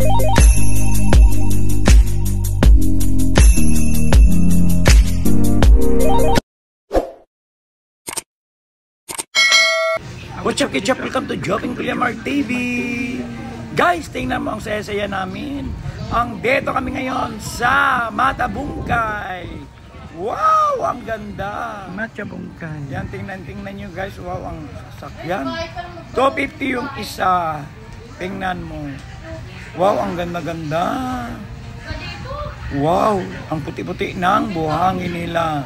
What's up, Ketchup? Welcome to Joping Kulimar TV. Guys, tingnan mo ang saya-saya namin. Ang deto kami ngayon sa Matabungkay. Wow, ang ganda. Matabungkay. Yan, tingnan nyo guys. Wow, ang sasakyan. 250 yung isa. Tingnan mo. Wow, ang ganda-ganda. Wow, ang puti-puti ng buhangin nila.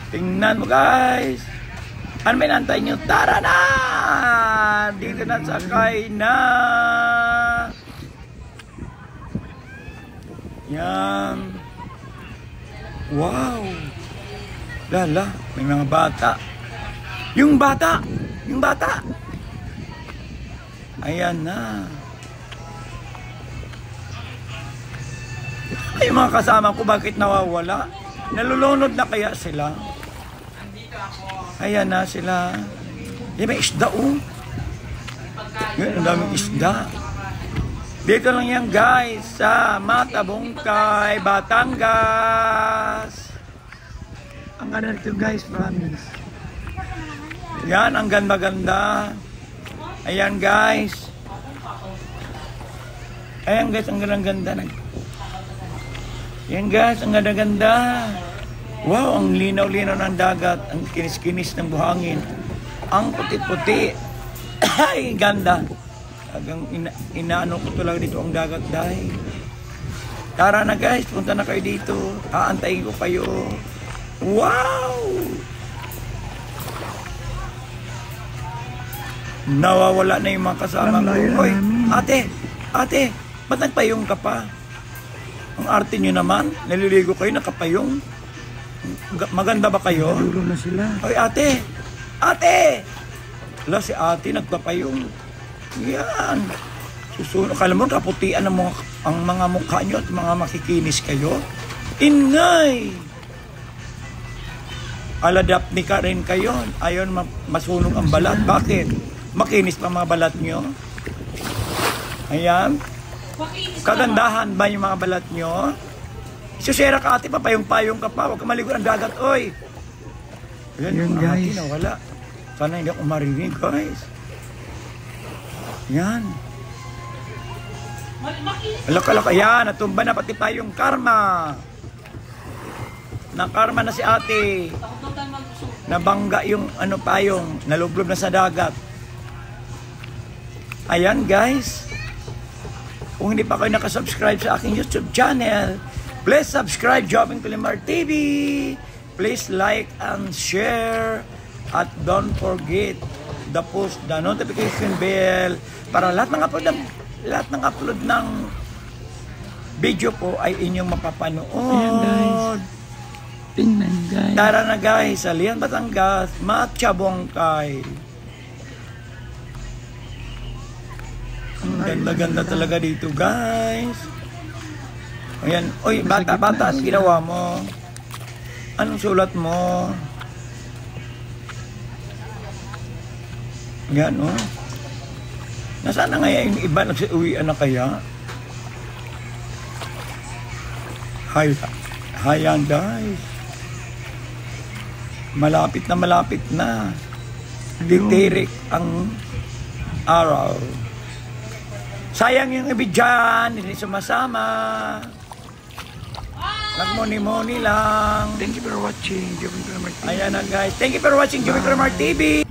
Tingnan mo guys. Ano may nantay nyo? Tara na! Dito na sakay na! Yan. Wow! Lala, may mga bata. Yung bata! Yung bata! Ayan na. Ay, mga kasama ko, bakit nawawala? Nalulunod na kaya sila? Ayan na sila. Yan, may isda oh. Yan, ang daming isda. Dito lang yan guys, sa Matabungkay, Batangas. Ang ganda nito guys, promise. Yan, ang ganda-ganda. Ayan guys. Ayan guys, ang ganda-ganda. Yan guys, ang ganda-ganda. Wow, ang linaw-linaw ng dagat, ang kinis-kinis ng buhangin, ang puti-puti. Ay, ganda. Hanggang inaano ko talaga dito ang dagat dahil. Tara na guys, punta na kayo dito. Aantayin ko kayo. Wow! Nawawala na yung mga kasama ko. Hoy, ate, ba't nagpayong ka pa? Ang arte nyo naman, naliligo kayo, nakapayong. Maganda ba kayo? Naduro na sila. Hoy ate! Ate! Wala si ate nagpapayong. Yan. Susunod. Kala mo kaputian ang mga mukha nyo at mga makikinis kayo. Ingay! Aladap ni ka rin kayo. Ayon masunog ang balat. Bakit? Makinis pa mga balat nyo. Ayan. Kagandahan ba yung mga balat nyo? Susera ka ate, papayong-payong ka pa. Huwag ka maligo ng dagat, oy. Yan guys. Ate, nawala. Sana hindi ako marinig, guys. Yan. Alak-alak. Ayan, natumba na pati payong karma. Na-karma na si ate. Nabangga yung payong. Nalublob na sa dagat. Ayan, guys. Kung hindi pa kayo nakasubscribe sa aking YouTube channel, please subscribe Joping Kulimar TV. Please like and share. At don't forget the notification bell para lahat ng upload ng video po ay inyong mapapanood. Ayan guys. Tingnan guys. Tara na guys, sa Lian, Batangas, Matabungkay. Ang ganda-ganda talaga dito guys. Ayan. Oy, bata, anong ginawa mo? Anong sulat mo? Yan, oh. Nasaan na kaya yung iba? Nagsiuwian na kaya? Hayan, guys. Malapit na. Titirik ang araw. Sayang yung ibig dyan. Hindi sumasama. Nagmoni-moni lang. Thank you for watching Joping Kulimar TV. Ayan na guys. Thank you for watching Joping Kulimar TV.